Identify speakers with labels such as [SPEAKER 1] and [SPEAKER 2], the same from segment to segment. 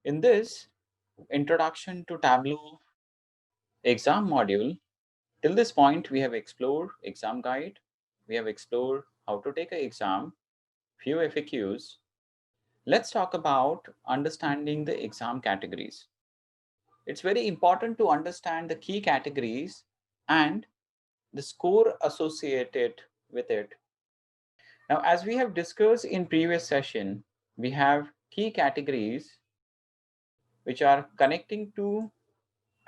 [SPEAKER 1] In this Introduction to Tableau exam module, till this point we have explored exam guide, we have explored how to take an exam, few FAQs. Let's talk about understanding the exam categories. It's very important to understand the key categories and the score associated with it. Now, as we have discussed in previous session, we have key categories which are connecting to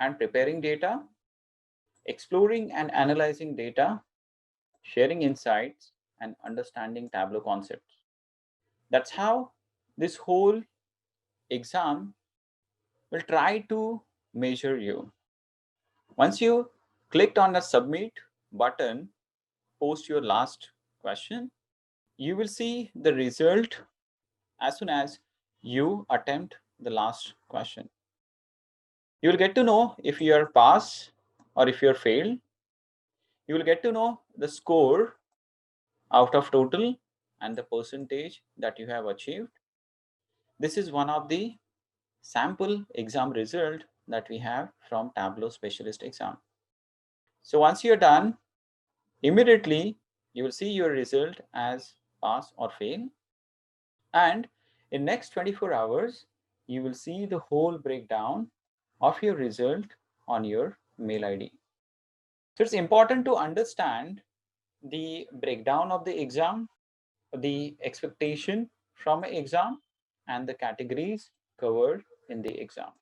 [SPEAKER 1] and preparing data, exploring and analyzing data, sharing insights, and understanding Tableau concepts. That's how this whole exam will try to measure you. Once you clicked on the submit button, post your last question, you will see the result as soon as you attempt the last question. You will get to know if you are pass or if you are failed. You will get to know the score out of total and the percentage that you have achieved. This is one of the sample exam result that we have from Tableau Specialist exam. So once you're done, immediately you will see your result as pass or fail. And in next 24 hours, you will see the whole breakdown of your result on your mail ID. So it's important to understand the breakdown of the exam, the expectation from an exam, and the categories covered in the exam.